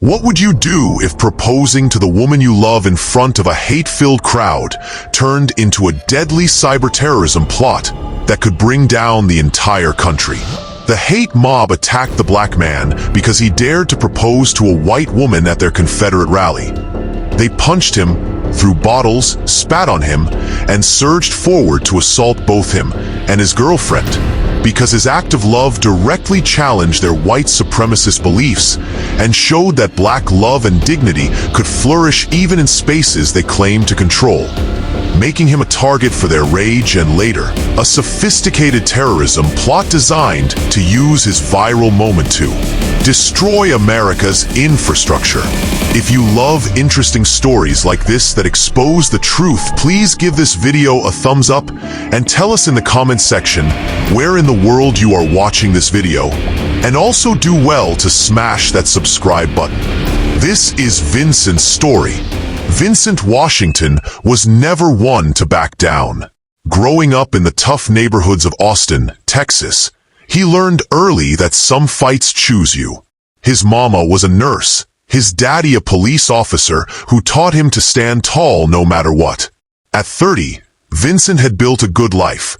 What would you do if proposing to the woman you love in front of a hate-filled crowd turned into a deadly cyber-terrorism plot that could bring down the entire country? The hate mob attacked the black man because he dared to propose to a white woman at their Confederate rally. They punched him, threw bottles, spat on him, and surged forward to assault both him and his girlfriend, because his act of love directly challenged their white supremacist beliefs and showed that black love and dignity could flourish even in spaces they claimed to control, making him a target for their rage and later, a sophisticated terrorism plot designed to use his viral moment to destroy America's infrastructure. If you love interesting stories like this that expose the truth, please give this video a thumbs up and tell us in the comments section where in the world you are watching this video. And also do well to smash that subscribe button. This is Vincent's story. Vincent Washington was never one to back down. Growing up in the tough neighborhoods of Austin, Texas, he learned early that some fights choose you. His mama was a nurse, his daddy a police officer who taught him to stand tall no matter what. At 30, Vincent had built a good life,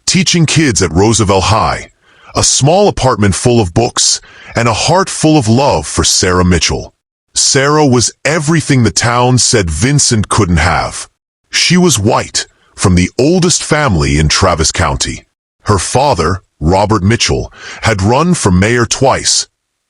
teaching kids at Roosevelt High, a small apartment full of books, and a heart full of love for Sarah Mitchell. Sarah was everything the town said Vincent couldn't have. She was white, from the oldest family in Travis County. Her father, Robert Mitchell, had run for mayor twice,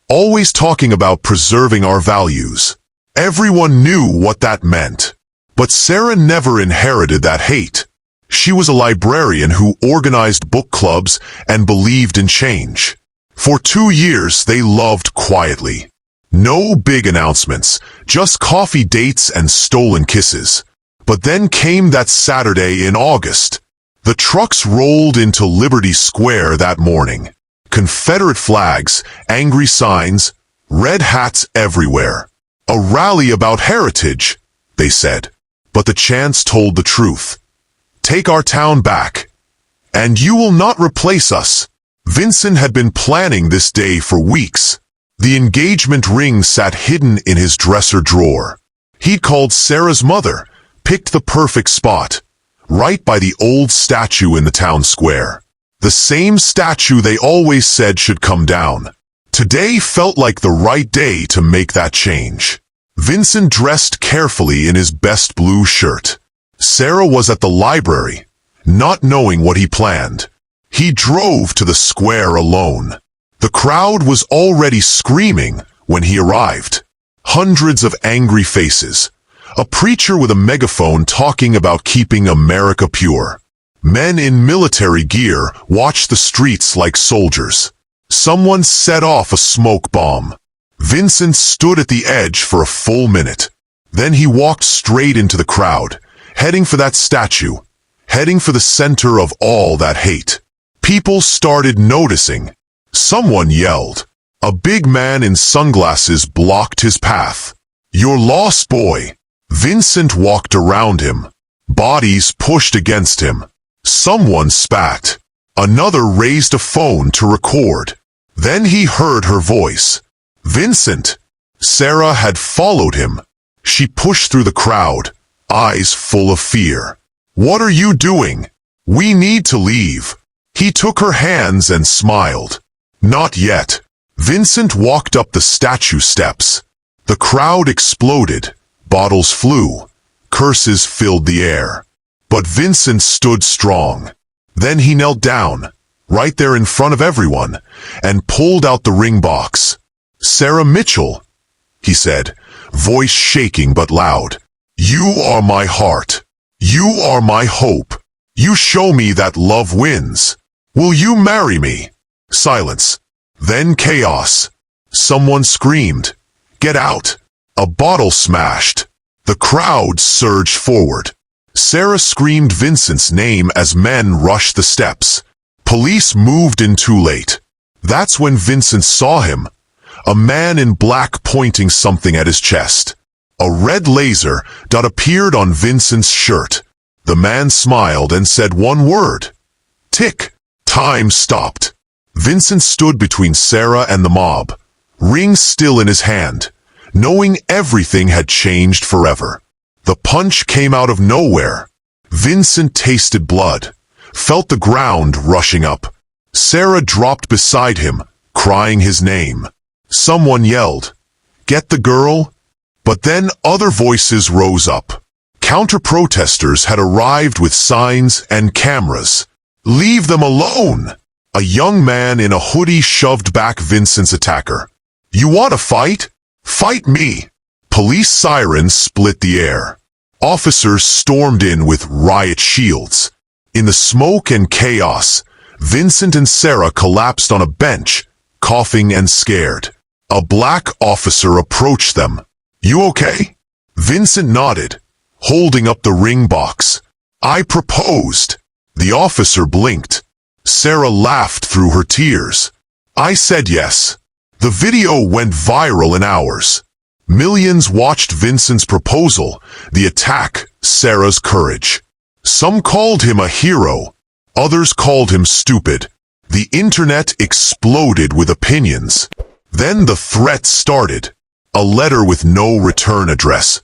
always talking about preserving our values. Everyone knew what that meant. But Sarah never inherited that hate. She was a librarian who organized book clubs and believed in change. For 2 years, they loved quietly. No big announcements, just coffee dates and stolen kisses. But then came that Saturday in August. The trucks rolled into Liberty Square that morning. Confederate flags, angry signs, red hats everywhere. A rally about heritage, they said. But the chants told the truth. Take our town back, and you will not replace us. Vincent had been planning this day for weeks. The engagement ring sat hidden in his dresser drawer. He'd called Sarah's mother, picked the perfect spot, right by the old statue in the town square. The same statue they always said should come down. Today felt like the right day to make that change. Vincent dressed carefully in his best blue shirt. Sarah was at the library, not knowing what he planned. He drove to the square alone. The crowd was already screaming when he arrived. Hundreds of angry faces. A preacher with a megaphone talking about keeping America pure. Men in military gear watched the streets like soldiers. Someone set off a smoke bomb. Vincent stood at the edge for a full minute. Then he walked straight into the crowd, heading for that statue, heading for the center of all that hate. People started noticing. Someone yelled. A big man in sunglasses blocked his path. "You're lost, boy." Vincent walked around him. Bodies pushed against him. Someone spat. Another raised a phone to record. Then he heard her voice. "Vincent." Sarah had followed him. She pushed through the crowd, eyes full of fear. "What are you doing? We need to leave." He took her hands and smiled. "Not yet." Vincent walked up the statue steps. The crowd exploded. Bottles flew. Curses filled the air. But Vincent stood strong. Then he knelt down, right there in front of everyone, and pulled out the ring box. "Sarah Mitchell," he said, voice shaking but loud. "You are my heart. You are my hope. You show me that love wins. Will you marry me?" Silence. Then chaos. Someone screamed, "Get out!" A bottle smashed. The crowd surged forward. Sarah screamed Vincent's name as men rushed the steps. Police moved in too late. That's when Vincent saw him. A man in black pointing something at his chest. A red laser dot appeared on Vincent's shirt. The man smiled and said one word. Tick. Time stopped. Vincent stood between Sarah and the mob, ring still in his hand, knowing everything had changed forever. The punch came out of nowhere. Vincent tasted blood, felt the ground rushing up. Sarah dropped beside him, crying his name. Someone yelled, "Get the girl!" But then other voices rose up. Counter-protesters had arrived with signs and cameras. "Leave them alone!" A young man in a hoodie shoved back Vincent's attacker. "You want to fight? Fight me!" Police sirens split the air. Officers stormed in with riot shields. In the smoke and chaos, Vincent and Sarah collapsed on a bench, coughing and scared. A black officer approached them. "You okay?" Vincent nodded, holding up the ring box. "I proposed." The officer blinked. Sarah laughed through her tears. "I said yes." The video went viral in hours. Millions watched Vincent's proposal, the attack, Sarah's courage. Some called him a hero. Others called him stupid. The internet exploded with opinions. Then the threat started. A letter with no return address.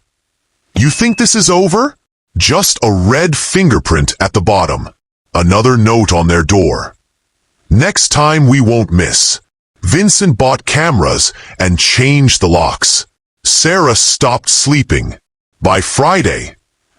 "You think this is over?" Just a red fingerprint at the bottom. Another note on their door. "Next time we won't miss." Vincent bought cameras and changed the locks. Sarah stopped sleeping. By Friday,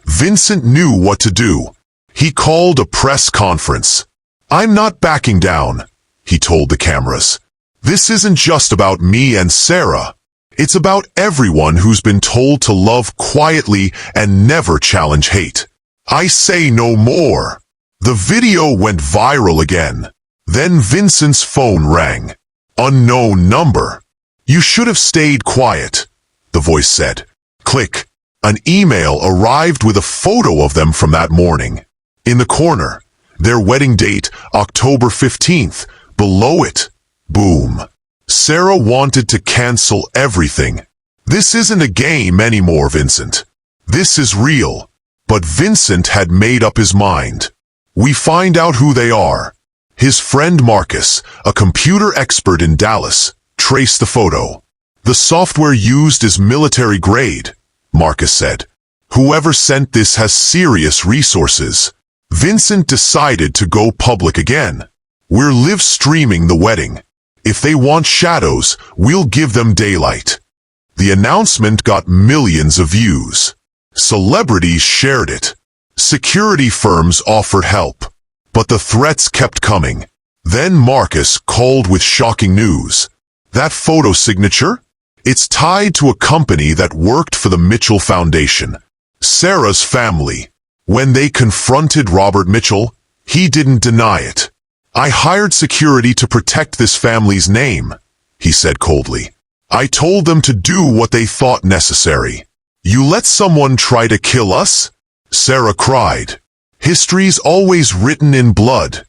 Vincent knew what to do. He called a press conference. "I'm not backing down," he told the cameras. "This isn't just about me and Sarah. It's about everyone who's been told to love quietly and never challenge hate. I say no more." The video went viral again. Then Vincent's phone rang. Unknown number. "You should have stayed quiet," the voice said. Click. An email arrived with a photo of them from that morning. In the corner, their wedding date, October 15th. Below it, boom. Sarah wanted to cancel everything. "This isn't a game anymore, Vincent. This is real." But Vincent had made up his mind. We find out who they are. His friend Marcus, a computer expert in Dallas, traced the photo. "The software used is military grade," Marcus said. "Whoever sent this has serious resources." Vincent decided to go public again. "We're live streaming the wedding. If they want shadows, we'll give them daylight." The announcement got millions of views. Celebrities shared it. Security firms offered help. But the threats kept coming. Then Marcus called with shocking news. "That photo signature? It's tied to a company that worked for the Mitchell Foundation, Sarah's family. When they confronted Robert Mitchell, he didn't deny it. "I hired security to protect this family's name," he said coldly. "I told them to do what they thought necessary." "You let someone try to kill us?" Sarah cried. "History's always written in blood,"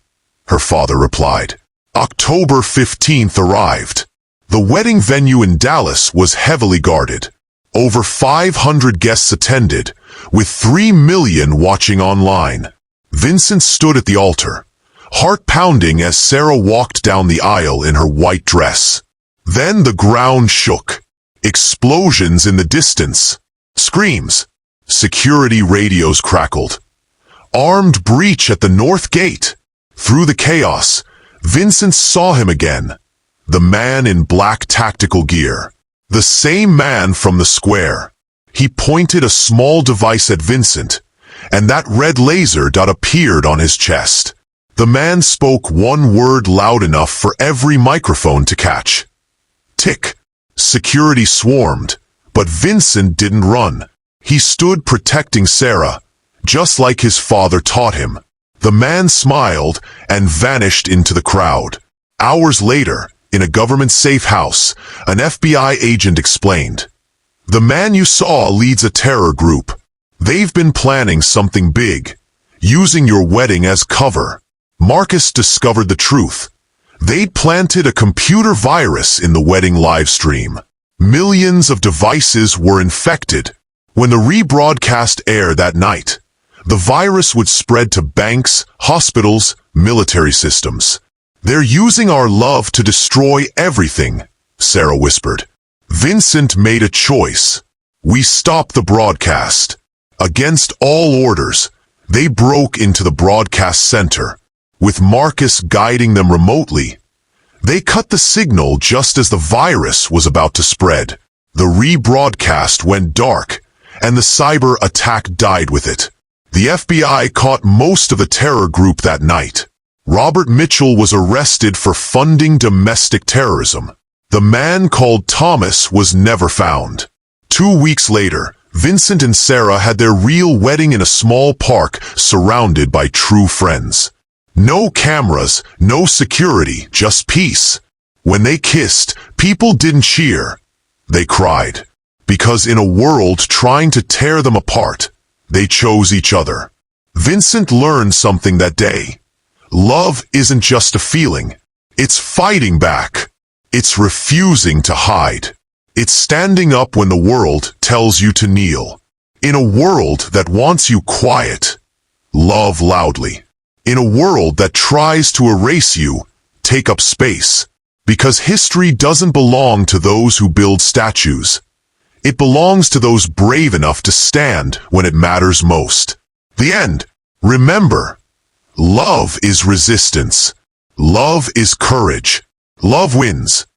her father replied. October 15th arrived. The wedding venue in Dallas was heavily guarded. Over 500 guests attended, with 3 million watching online. Vincent stood at the altar, heart pounding as Sarah walked down the aisle in her white dress. Then the ground shook. Explosions in the distance. Screams. Security radios crackled. Armed breach at the north gate. Through the chaos, Vincent saw him again. The man in black tactical gear. The same man from the square. He pointed a small device at Vincent, and that red laser dot appeared on his chest. The man spoke one word loud enough for every microphone to catch. Tick. Security swarmed, but Vincent didn't run. He stood protecting Sarah, just like his father taught him. The man smiled and vanished into the crowd. Hours later, in a government-safe house, an FBI agent explained, "The man you saw leads a terror group. They've been planning something big, using your wedding as cover." Marcus discovered the truth. They'd planted a computer virus in the wedding live stream. Millions of devices were infected. When the rebroadcast aired that night, the virus would spread to banks, hospitals, military systems. "They're using our love to destroy everything," Sarah whispered. Vincent made a choice. We stopped the broadcast. Against all orders, they broke into the broadcast center, with Marcus guiding them remotely. They cut the signal just as the virus was about to spread. The rebroadcast went dark, and the cyber attack died with it. The FBI caught most of the terror group that night. Robert Mitchell was arrested for funding domestic terrorism. The man called Thomas was never found. 2 weeks later, Vincent and Sarah had their real wedding in a small park surrounded by true friends. No cameras, no security, just peace. When they kissed, people didn't cheer. They cried. Because in a world trying to tear them apart, they chose each other. Vincent learned something that day. Love isn't just a feeling. It's fighting back. It's refusing to hide. It's standing up when the world tells you to kneel. In a world that wants you quiet, love loudly. In a world that tries to erase you, take up space. Because history doesn't belong to those who build statues. It belongs to those brave enough to stand when it matters most. The end. Remember, love is resistance. Love is courage. Love wins.